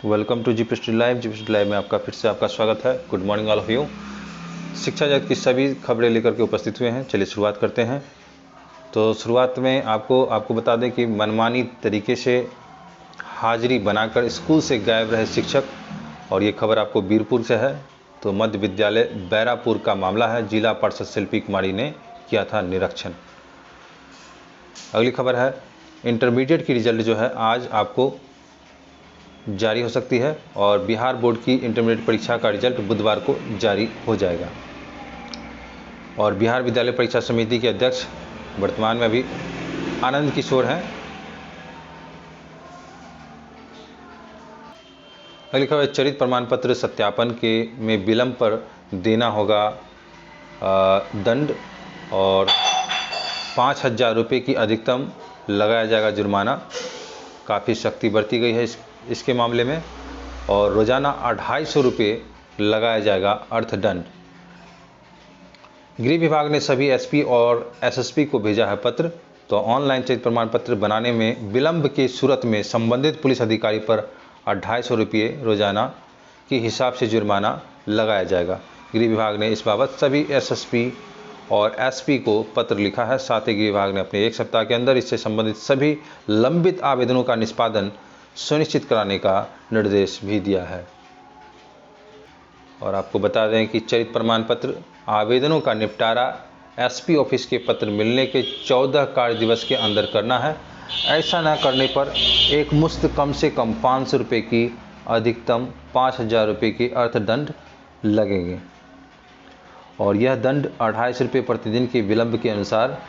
Welcome to GPST live. GPST live में आपका फिर से आपका स्वागत है। Good morning all of you. शिक्षा जगत की सभी खबरें लेकर के उपस्थित हुए हैं। चलिए शुरुआत करते हैं। तो शुरुआत में आपको बता दें कि मनमानी तरीके से हाजिरी बनाकर स्कूल से गायब रहे शिक्षक, और ये खबर आपको बीरपुर से है। तो मध्य विद्यालय बैरापुर का मामला है। जिला पार्षद शिल्पी कुमारी ने किया था निरीक्षण। अगली खबर है, इंटरमीडिएट की रिजल्ट जो है आज आपको जारी हो सकती है, और बिहार बोर्ड की इंटरमीडिएट परीक्षा का रिजल्ट बुधवार को जारी हो जाएगा। और बिहार विद्यालय परीक्षा समिति के अध्यक्ष वर्तमान में अभी आनंद किशोर हैं। अगली खबर, चरित्र प्रमाण पत्र सत्यापन के में विलंब पर देना होगा दंड, और 5,000 रुपये की अधिकतम लगाया जाएगा जुर्माना। काफ़ी सख्ती बरती गई है इसके मामले में, और रोज़ाना 250 रुपये लगाया जाएगा अर्थदंड। गृह विभाग ने सभी एसपी और एसएसपी को भेजा है पत्र। तो ऑनलाइन चरित्र प्रमाण पत्र बनाने में विलंब की सूरत में संबंधित पुलिस अधिकारी पर 250 रुपये रोज़ाना के हिसाब से जुर्माना लगाया जाएगा। गृह विभाग ने इस बाबत सभी एसएसपी और एसपी को पत्र लिखा है। साथ ही गृह विभाग ने अपने 1 सप्ताह के अंदर इससे संबंधित सभी लंबित आवेदनों का निष्पादन सुनिश्चित कराने का निर्देश भी दिया है। और आपको बता दें कि चरित्र प्रमाण पत्र आवेदनों का निपटारा एसपी ऑफिस के पत्र मिलने के 14 कार्य दिवस के अंदर करना है। ऐसा न करने पर एक मुश्त कम से कम 500 रुपये की अधिकतम 5,000 रुपये के अर्थदंड लगेंगे, और यह दंड 250 रुपये प्रतिदिन के विलंब के अनुसार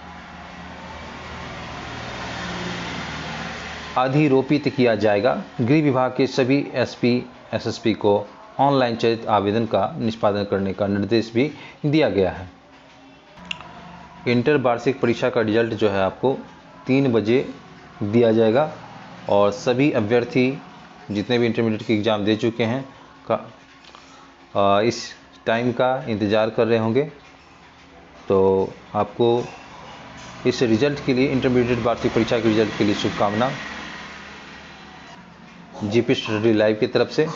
अधिरोपित किया जाएगा। गृह विभाग के सभी एसपी एसएसपी को ऑनलाइन चरित्र आवेदन का निष्पादन करने का निर्देश भी दिया गया है। इंटर वार्षिक परीक्षा का रिजल्ट जो है आपको 3 बजे दिया जाएगा, और सभी अभ्यर्थी जितने भी इंटरमीडिएट के एग्ज़ाम दे चुके हैं का इस टाइम का इंतज़ार कर रहे होंगे। तो आपको इस रिज़ल्ट के लिए, इंटरमीडिएट वार्षिक परीक्षा के रिज़ल्ट के लिए शुभकामना जीपीएसटी लाइव की तरफ से।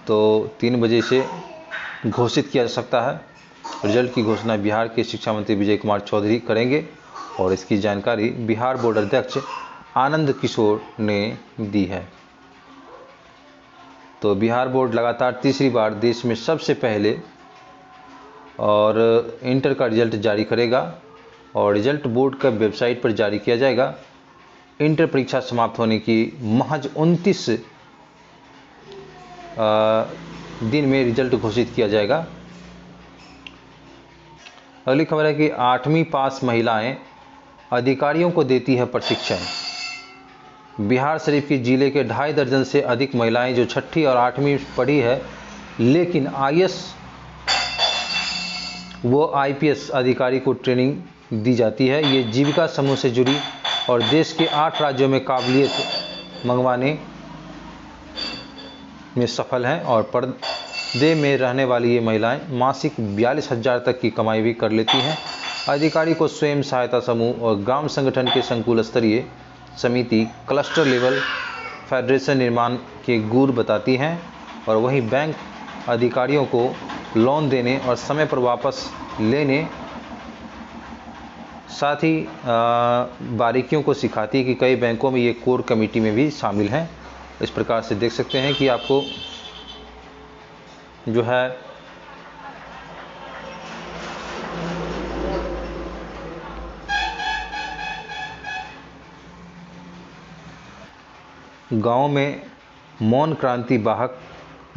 तो 3 बजे से घोषित किया जा सकता है। रिजल्ट की घोषणा बिहार के शिक्षा मंत्री विजय कुमार चौधरी करेंगे, और इसकी जानकारी बिहार बोर्ड अध्यक्ष आनंद किशोर ने दी है। तो बिहार बोर्ड लगातार तीसरी बार देश में सबसे पहले और इंटर का रिजल्ट जारी करेगा, और रिजल्ट बोर्ड का वेबसाइट पर जारी किया जाएगा। इंटर परीक्षा समाप्त होने की महज 29 दिन में रिजल्ट घोषित किया जाएगा। अगली खबर है कि 8वीं पास महिलाएं अधिकारियों को देती है प्रशिक्षण। बिहार शरीफ के जिले के 2.5 दर्जन से अधिक महिलाएं जो 6ठी और 8वीं पढ़ी है, लेकिन आईएएस वो आईपीएस अधिकारी को ट्रेनिंग दी जाती है। ये जीविका समूह से जुड़ी और देश के 8 राज्यों में काबिलियत मंगवाने में सफल हैं, और पर्दे में रहने वाली ये महिलाएं मासिक 42,000 तक की कमाई भी कर लेती हैं। अधिकारी को स्वयं सहायता समूह और ग्राम संगठन के संकुल स्तरीय समिति, क्लस्टर लेवल फेडरेशन निर्माण के गुर बताती हैं, और वहीं बैंक अधिकारियों को लोन देने और समय पर वापस लेने, साथ ही बारीकियों को सिखाती है कि कई बैंकों में ये कोर कमेटी में भी शामिल हैं। इस प्रकार से देख सकते हैं कि आपको जो है गांव में मौन क्रांति वाहक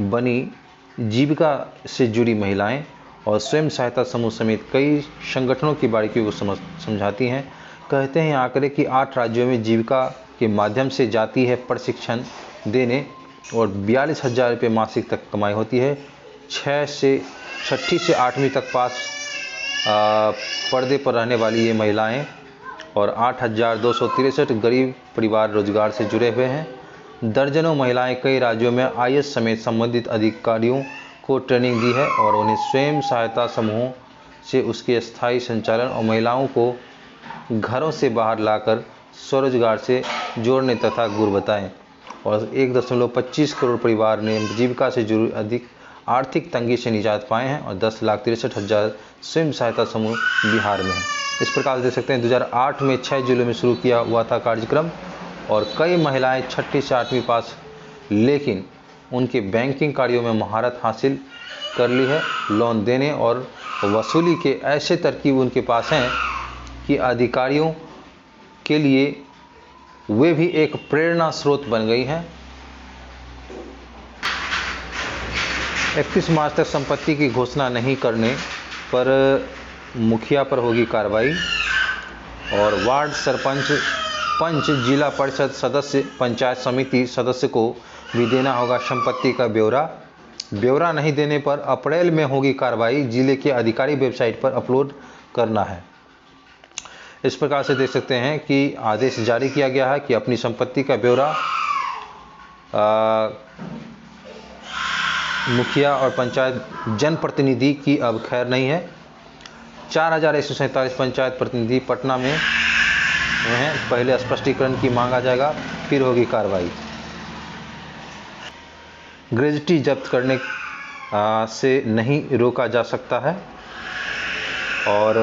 बनी जीविका से जुड़ी महिलाएं और स्वयं सहायता समूह समेत कई संगठनों की बारीकियों को समझाती हैं। कहते हैं आंकड़े कि 8 राज्यों में जीविका के माध्यम से जाती है प्रशिक्षण देने, और 42,000 रुपये मासिक तक कमाई होती है। 6ठी से 8वीं तक पास पर्दे पर रहने वाली ये महिलाएं और 8,263 गरीब परिवार रोजगार से जुड़े हुए हैं। दर्जनों महिलाएं कई राज्यों में आईएएस समेत संबंधित अधिकारियों को ट्रेनिंग दी है, और उन्हें स्वयं सहायता समूहों से उसके स्थायी संचालन और महिलाओं को घरों से बाहर लाकर स्वरोजगार से जोड़ने तथा गुर बताएं। और 1.25 करोड़ परिवार ने जीविका से जुड़ी अधिक आर्थिक तंगी से निजात पाए हैं और 10,63,000 स्वयं सहायता समूह बिहार में हैं। इस प्रकार से देख सकते हैं 2008 में 6 जिलों में शुरू किया हुआ था कार्यक्रम और कई महिलाएं 6ठी से 8वीं पास, लेकिन उनके बैंकिंग कार्यों में महारत हासिल कर ली है। लोन देने और वसूली के ऐसे तरकीब उनके पास हैं कि अधिकारियों के लिए वे भी एक प्रेरणा स्रोत बन गई हैं। 31 मार्च तक संपत्ति की घोषणा नहीं करने पर मुखिया पर होगी कार्रवाई और वार्ड सरपंच, पंच, जिला परिषद सदस्य, पंचायत समिति सदस्य को भी देना होगा संपत्ति का ब्यौरा नहीं देने पर अप्रैल में होगी कार्रवाई, जिले के अधिकारी वेबसाइट पर अपलोड करना है। इस प्रकार से देख सकते हैं कि आदेश जारी किया गया है कि अपनी संपत्ति का ब्यौरा मुखिया और पंचायत जनप्रतिनिधि की अब खैर नहीं है। 4,147 पंचायत प्रतिनिधि पटना में हैं। पहले स्पष्टीकरण की मांगा जाएगा, फिर होगी कार्रवाई। ग्रेजुटी जब्त करने से नहीं रोका जा सकता है और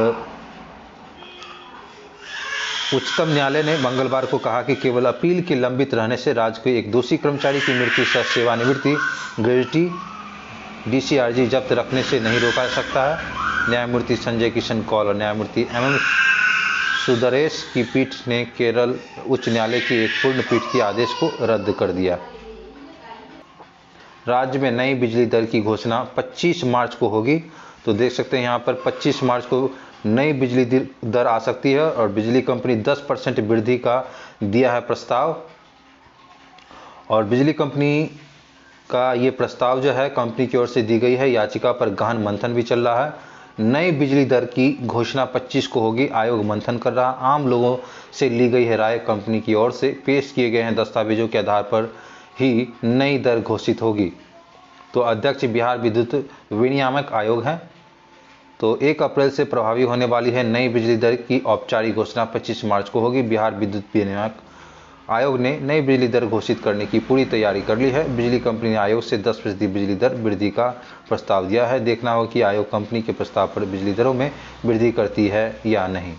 उच्चतम न्यायालय ने मंगलवार को कहा कि केवल अपील के लंबित रहने से राज्य के एक दोषी कर्मचारी की मृत्यु से सेवानिवृत्ति ग्रेजुटी डीसीआरजी जब्त रखने से नहीं रोका जा सकता है। न्यायमूर्ति संजय किशन कौल और न्यायमूर्ति एम सुंदरेश की पीठ ने केरल उच्च न्यायालय की एक पूर्ण पीठ के आदेश को रद्द कर दिया। राज्य में नई बिजली दर की घोषणा 25 मार्च को होगी। तो देख सकते हैं यहाँ पर 25 मार्च को नई बिजली दर आ सकती है और बिजली कंपनी 10% वृद्धि का दिया है प्रस्ताव और बिजली कंपनी का ये प्रस्ताव जो है कंपनी की ओर से दी गई है। याचिका पर गहन मंथन भी चल रहा है। नई बिजली दर की घोषणा 25 को होगी। आयोग मंथन कर रहा। आम लोगों से ली गई है राय। कंपनी की ओर से पेश किए गए हैं दस्तावेजों के आधार पर ही नई दर घोषित होगी। तो अध्यक्ष बिहार विद्युत विनियामक आयोग है। तो 1 अप्रैल से प्रभावी होने वाली है नई बिजली दर की औपचारिक घोषणा 25 मार्च को होगी। बिहार विद्युत विनियामक आयोग ने नई बिजली दर घोषित करने की पूरी तैयारी कर ली है। बिजली कंपनी ने आयोग से 10% बिजली दर वृद्धि का प्रस्ताव दिया है। देखना होगा कि आयोग कंपनी के प्रस्ताव पर बिजली दरों में वृद्धि करती है या नहीं।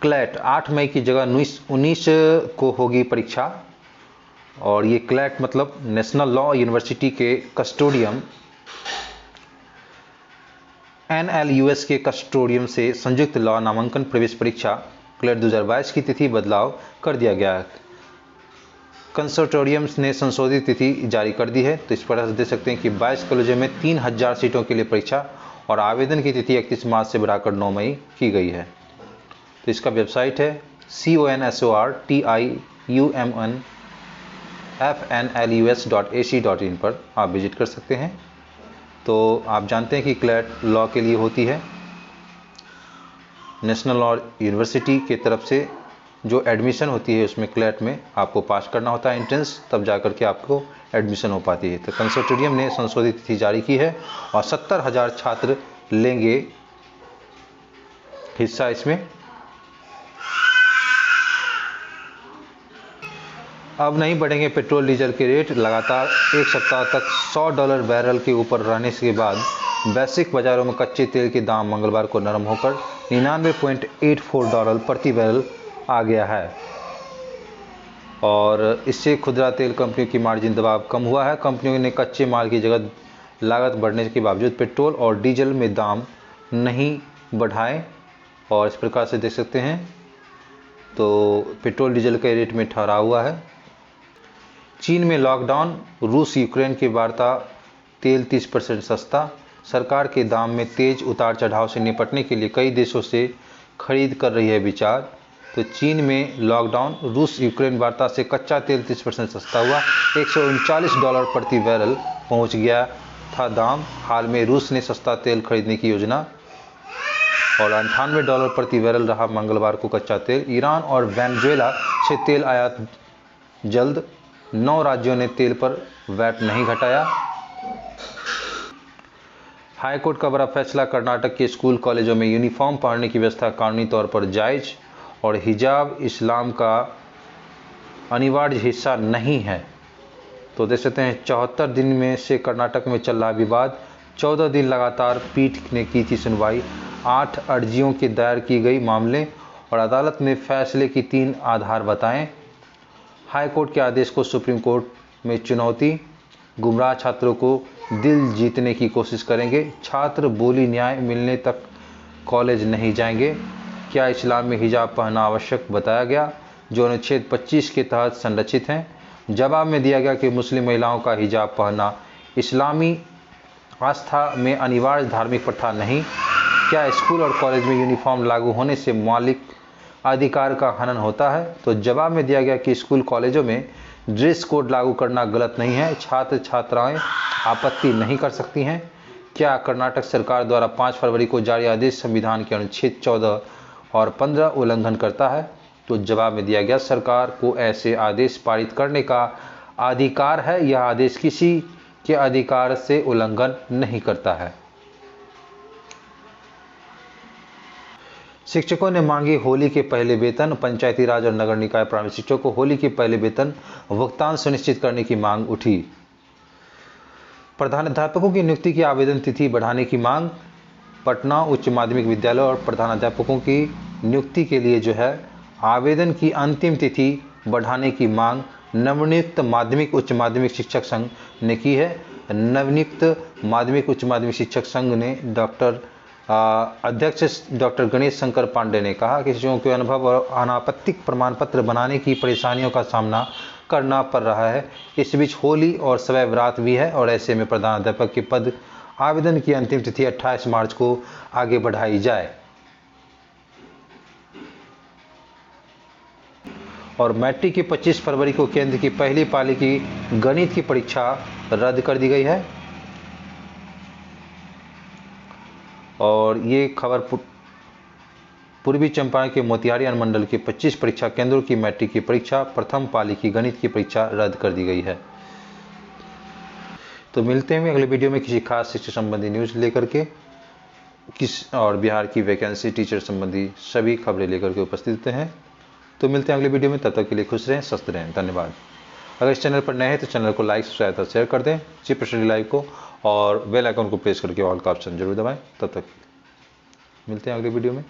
क्लैट 8 मई की जगह 19 को होगी परीक्षा और ये क्लैट मतलब नेशनल लॉ यूनिवर्सिटी के कस्टोडियम NLUS के कस्टोडियम से संयुक्त लॉ नामांकन प्रवेश परीक्षा क्लैट 2022 की तिथि बदलाव कर दिया गया है। कंसोर्टियम ने संशोधित तिथि जारी कर दी है। तो इस पर देख सकते हैं कि 22 कॉलेजों में 3000 सीटों के लिए परीक्षा और आवेदन की तिथि 31 मार्च से बढ़ाकर 9 मई की गई है। तो इसका वेबसाइट है consortiumfnlus.ac.in पर आप विजिट कर सकते हैं। तो आप जानते हैं कि क्लैट लॉ के लिए होती है। नेशनल लॉ यूनिवर्सिटी के तरफ से जो एडमिशन होती है उसमें क्लैट में आपको पास करना होता है एंट्रेंस, तब जाकर के आपको एडमिशन हो पाती है। तो कंसोर्टियम ने संशोधित तिथि जारी की है और 70,000 छात्र लेंगे हिस्सा इसमें। अब नहीं बढ़ेंगे पेट्रोल डीजल के रेट। लगातार एक सप्ताह तक $100 बैरल के ऊपर रहने के बाद वैश्विक बाजारों में कच्चे तेल के दाम मंगलवार को नरम होकर $99.84 प्रति बैरल आ गया है और इससे खुदरा तेल कंपनियों की मार्जिन दबाव कम हुआ है। कंपनियों ने कच्चे माल की जगह लागत बढ़ने के बावजूद पेट्रोल और डीजल में दाम नहीं बढ़ाए और इस प्रकार से देख सकते हैं तो पेट्रोल डीजल के रेट में ठहराव हुआ है। चीन में लॉकडाउन, रूस यूक्रेन की वार्ता, तेल 30% सस्ता। सरकार के दाम में तेज उतार चढ़ाव से निपटने के लिए कई देशों से खरीद कर रही है विचार। तो चीन में लॉकडाउन, रूस यूक्रेन वार्ता से कच्चा तेल 30% सस्ता हुआ। $139 प्रति बैरल पहुंच गया था दाम। हाल में रूस ने सस्ता तेल खरीदने की योजना और $98 प्रति बैरल रहा मंगलवार को कच्चा तेल। ईरान और वेनेजुएला से तेल आयात जल्द। 9 राज्यों ने तेल पर वैट नहीं घटाया। हाईकोर्ट का बड़ा फैसला, कर्नाटक के स्कूल कॉलेजों में यूनिफॉर्म पहनने की व्यवस्था कानूनी तौर पर जायज़ और हिजाब इस्लाम का अनिवार्य हिस्सा नहीं है। तो देख सकते हैं 74 दिन में से कर्नाटक में चल रहा विवाद, 14 दिन लगातार पीठ ने की थी सुनवाई, 8 अर्जियों की दायर की गई मामले और अदालत ने फैसले की 3 आधार बताएं। हाई कोर्ट के आदेश को सुप्रीम कोर्ट में चुनौती, गुमराह छात्रों को दिल जीतने की कोशिश करेंगे, छात्र बोली न्याय मिलने तक कॉलेज नहीं जाएंगे, क्या इस्लाम में हिजाब पहनना आवश्यक बताया गया जो अनुच्छेद 25 के तहत संरक्षित हैं। जवाब में दिया गया कि मुस्लिम महिलाओं का हिजाब पहनना इस्लामी आस्था में अनिवार्य धार्मिक प्रथा नहीं, क्या स्कूल और कॉलेज में यूनिफॉर्म लागू होने से मौलिक अधिकार का हनन होता है। तो जवाब में दिया गया कि स्कूल कॉलेजों में ड्रेस कोड लागू करना गलत नहीं है, छात्र छात्राएं आपत्ति नहीं कर सकती हैं। क्या कर्नाटक सरकार द्वारा 5 फरवरी को जारी आदेश संविधान के अनुच्छेद 14 और 15 उल्लंघन करता है। तो जवाब में दिया गया सरकार को ऐसे आदेश पारित करने का अधिकार है, यह आदेश किसी के अधिकार से उल्लंघन नहीं करता है। शिक्षकों ने मांगी होली के पहले वेतन, पंचायती राज और नगर निकाय प्रारंभिक शिक्षकों को होली के पहले वेतन भुगतान सुनिश्चित करने की मांग उठी। प्रधानाध्यापकों की नियुक्ति की आवेदन तिथि बढ़ाने की मांग, पटना उच्च माध्यमिक विद्यालय और प्रधानाध्यापकों की नियुक्ति के लिए जो है आवेदन की अंतिम तिथि बढ़ाने की मांग नवनियुक्त माध्यमिक उच्च माध्यमिक शिक्षक संघ ने की है। नवनियुक्त माध्यमिक उच्च माध्यमिक शिक्षक संघ ने अध्यक्ष डॉक्टर गणेश शंकर पांडे ने कहा कि शिक्षकों के अनुभव और अनापत्तिक प्रमाण पत्र बनाने की परेशानियों का सामना करना पड़ रहा है। इस बीच होली और शब बारात भी है और ऐसे में प्रधानाध्यापक के पद आवेदन की अंतिम तिथि 28 मार्च को आगे बढ़ाई जाए। और मैट्रिक की 25 फरवरी को केंद्र की पहली पाली की गणित की परीक्षा रद्द कर दी गई है। और ये खबर पूर्वी चंपारण के मोतिहारी अनुमंडल के 25 परीक्षा केंद्रों की मैट्रिक की परीक्षा प्रथम पाली की गणित की परीक्षा रद्द कर दी गई है। तो मिलते हैं अगले वीडियो में किसी खास शिक्षा संबंधी न्यूज़ लेकर के और बिहार की वैकेंसी टीचर संबंधी सभी खबरें लेकर के उपस्थित हैं। तो मिलते हैं अगले वीडियो में, तब तक के लिए खुश रहें, स्वस्थ रहें, धन्यवाद। अगर इस चैनल पर नए हैं तो चैनल को लाइक सब्सक्राइब और शेयर कर दें, चिप स्टडी लाइव को, और बेल आइकन को प्रेस करके ऑल का ऑप्शन जरूर दबाएं। तब तक मिलते हैं अगले वीडियो में।